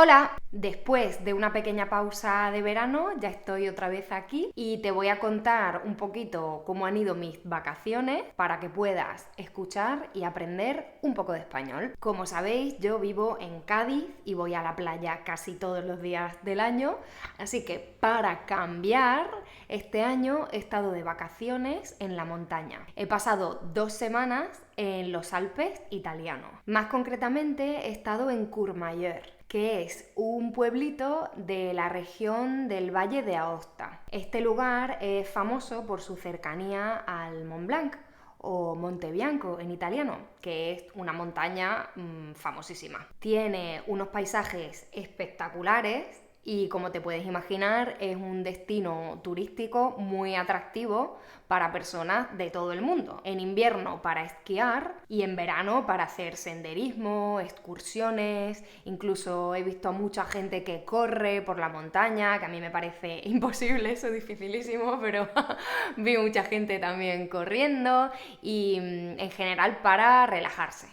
Hola, después de una pequeña pausa de verano ya estoy otra vez aquí y te voy a contar un poquito cómo han ido mis vacaciones para que puedas escuchar y aprender un poco de español. Como sabéis, yo vivo en Cádiz y voy a la playa casi todos los días del año, así que para cambiar, este año he estado de vacaciones en la montaña. He pasado 2 semanas en los Alpes italianos. Más concretamente he estado en Courmayeur, que es un pueblito de la región del Valle de Aosta. Este lugar es famoso por su cercanía al Mont Blanc, o Monte Bianco en italiano, que es una montaña famosísima. Tiene unos paisajes espectaculares y, como te puedes imaginar, es un destino turístico muy atractivo para personas de todo el mundo. En invierno para esquiar y en verano para hacer senderismo, excursiones. Incluso he visto a mucha gente que corre por la montaña, que a mí me parece imposible, eso, dificilísimo, pero vi mucha gente también corriendo y en general para relajarse.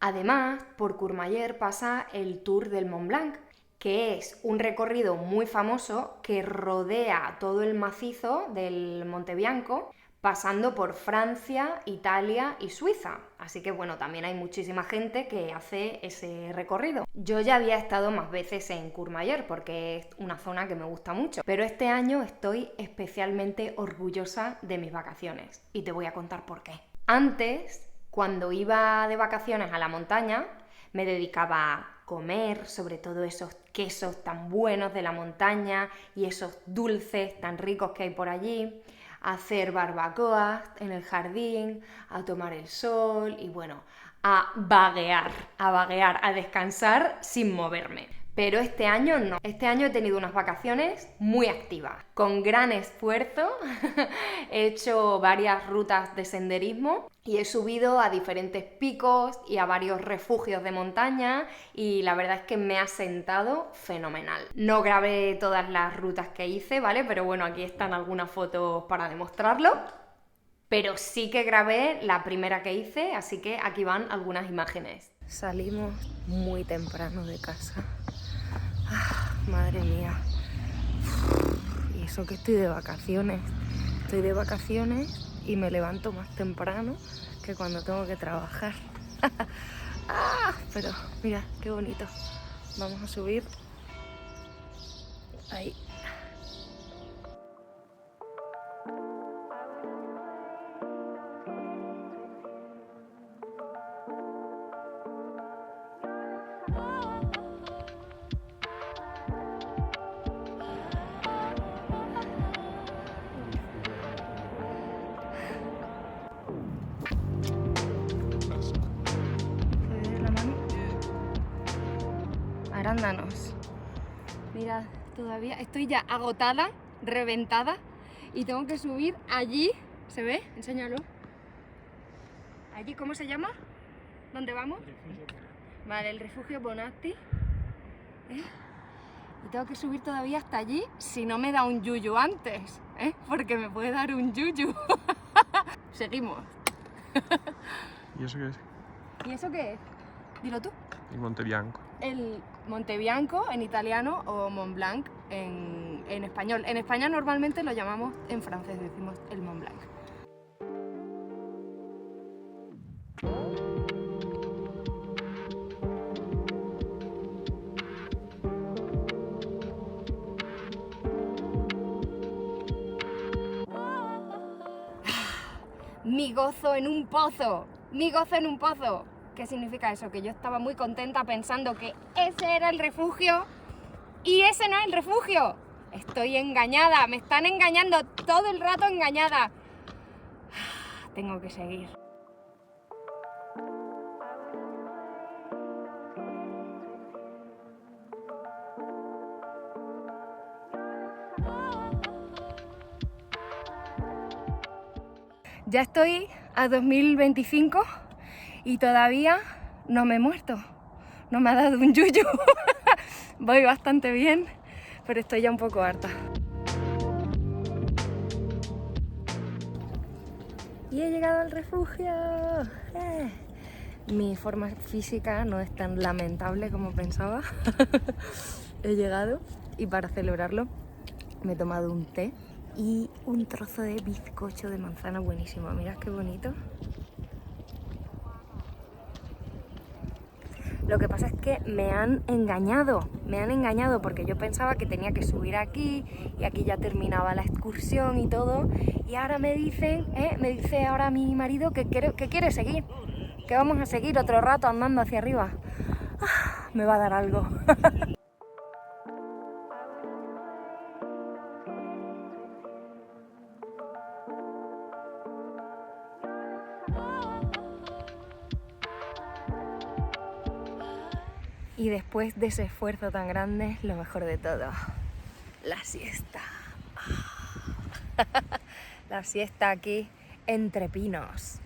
Además, por Courmayeur pasa el Tour del Mont Blanc, que es un recorrido muy famoso que rodea todo el macizo del Monte Bianco, pasando por Francia, Italia y Suiza. Así que bueno, también hay muchísima gente que hace ese recorrido. Yo ya había estado más veces en Courmayeur porque es una zona que me gusta mucho, pero este año estoy especialmente orgullosa de mis vacaciones y te voy a contar por qué. Antes, cuando iba de vacaciones a la montaña, me dedicaba a comer, sobre todo esos quesos tan buenos de la montaña y esos dulces tan ricos que hay por allí, a hacer barbacoas en el jardín, a tomar el sol y bueno, a vaguear, a descansar sin moverme. Pero este año no. Este año he tenido unas vacaciones muy activas. Con gran esfuerzo he hecho varias rutas de senderismo y he subido a diferentes picos y a varios refugios de montaña y la verdad es que me ha sentado fenomenal. No grabé todas las rutas que hice, ¿vale? Pero bueno, aquí están algunas fotos para demostrarlo. Pero sí que grabé la primera que hice, así que aquí van algunas imágenes. Salimos muy temprano de casa. Madre mía. Y eso que estoy de vacaciones. Estoy de vacaciones y me levanto más temprano que cuando tengo que trabajar. Pero mira, qué bonito. Vamos a subir. Ahí. Arándanos. Mirad, todavía estoy ya agotada, reventada y tengo que subir allí. ¿Se ve? Enséñalo. Allí, ¿cómo se llama? ¿Dónde vamos? Vale, el refugio Bonatti. Y tengo que subir todavía hasta allí si no me da un yuyu antes, porque me puede dar un yuyu. Seguimos. ¿Y eso qué es? ¿Y eso qué es? Dilo tú. El Monte Bianco. El Monte Bianco en italiano o Mont Blanc en español. En España normalmente lo llamamos, en francés decimos el Mont Blanc. Mi gozo en un pozo, mi gozo en un pozo. ¿Qué significa eso? Que yo estaba muy contenta pensando que ese era el refugio y ese no es el refugio. Estoy engañada, me están engañando todo el rato, engañada. Tengo que seguir. Ya estoy a 2025 y todavía no me he muerto. No me ha dado un yuyu. Voy bastante bien, pero estoy ya un poco harta. Y he llegado al refugio. Mi forma física no es tan lamentable como pensaba. He llegado y para celebrarlo me he tomado un té y un trozo de bizcocho de manzana buenísimo. Mirad qué bonito. Lo que pasa es que me han engañado porque yo pensaba que tenía que subir aquí y aquí ya terminaba la excursión y todo. Y ahora me dice ahora mi marido que quiere seguir, que vamos a seguir otro rato andando hacia arriba. Me va a dar algo. Y después de ese esfuerzo tan grande, lo mejor de todo, la siesta. La siesta aquí entre pinos.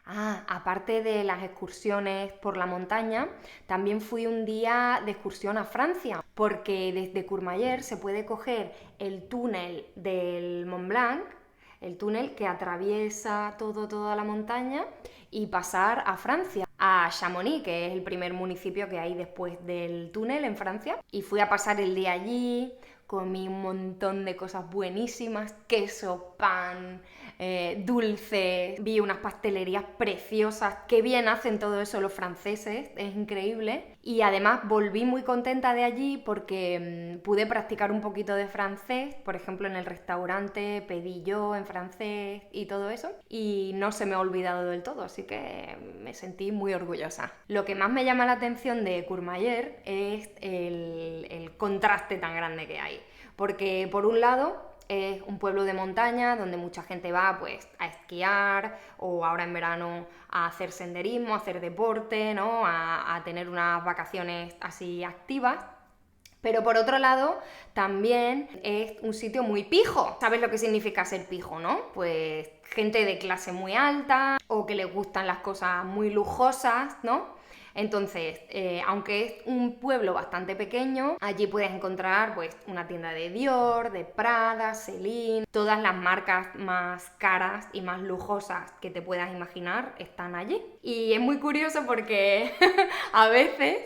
Aparte de las excursiones por la montaña, también fui un día de excursión a Francia, porque desde Courmayeur se puede coger el túnel del Mont Blanc, el túnel que atraviesa toda la montaña, y pasar a Francia, a Chamonix, que es el primer municipio que hay después del túnel en Francia. Y fui a pasar el día allí, comí un montón de cosas buenísimas, queso, pan, dulces, vi unas pastelerías preciosas, qué bien hacen todo eso los franceses, es increíble. Y además volví muy contenta de allí porque pude practicar un poquito de francés, por ejemplo en el restaurante pedí yo en francés y todo eso, y no se me ha olvidado del todo, así que me sentí muy orgullosa. Lo que más me llama la atención de Courmayeur es el contraste tan grande que hay, porque por un lado es un pueblo de montaña donde mucha gente va pues a esquiar o ahora en verano a hacer senderismo, a hacer deporte, ¿no? A tener unas vacaciones así activas. Pero por otro lado, también es un sitio muy pijo. ¿Sabes lo que significa ser pijo, no? Pues gente de clase muy alta o que les gustan las cosas muy lujosas, ¿no? Entonces, aunque es un pueblo bastante pequeño, allí puedes encontrar pues una tienda de Dior, de Prada, Celine, todas las marcas más caras y más lujosas que te puedas imaginar están allí. Y es muy curioso porque a veces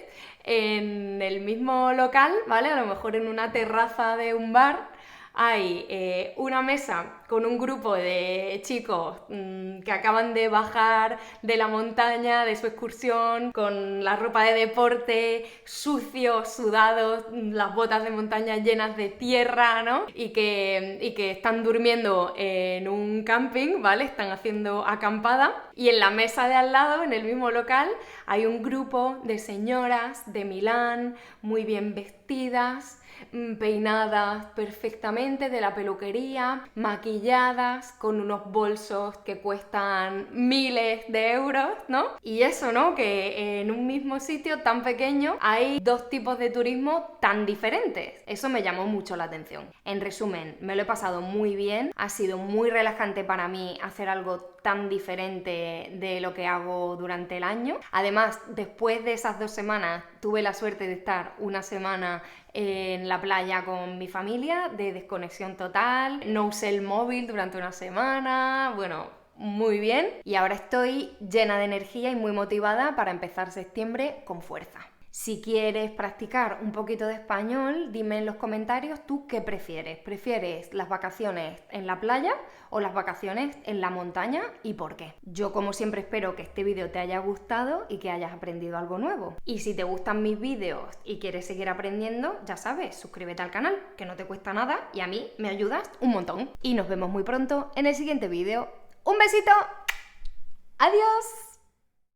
en el mismo local, ¿vale? A lo mejor en una terraza de un bar hay una mesa con un grupo de chicos que acaban de bajar de la montaña, de su excursión, con la ropa de deporte, sucios, sudados, las botas de montaña llenas de tierra, ¿no? Y que están durmiendo en un camping, ¿vale? Están haciendo acampada. Y en la mesa de al lado, en el mismo local, hay un grupo de señoras de Milán, muy bien vestidas, peinadas perfectamente de la peluquería, maquilladas, con unos bolsos que cuestan miles de euros, ¿no? Y eso, ¿no? Que en un mismo sitio tan pequeño hay dos tipos de turismo tan diferentes. Eso me llamó mucho la atención. En resumen, me lo he pasado muy bien, ha sido muy relajante para mí hacer algo tan diferente de lo que hago durante el año. Además, después de esas 2 semanas, tuve la suerte de estar una semana en la playa con mi familia, de desconexión total, no usé el móvil durante una semana, bueno, muy bien. Y ahora estoy llena de energía y muy motivada para empezar septiembre con fuerza. Si quieres practicar un poquito de español, dime en los comentarios tú qué prefieres. ¿Prefieres las vacaciones en la playa o las vacaciones en la montaña y por qué? Yo como siempre espero que este vídeo te haya gustado y que hayas aprendido algo nuevo. Y si te gustan mis vídeos y quieres seguir aprendiendo, ya sabes, suscríbete al canal, que no te cuesta nada y a mí me ayudas un montón. Y nos vemos muy pronto en el siguiente vídeo. ¡Un besito! ¡Adiós!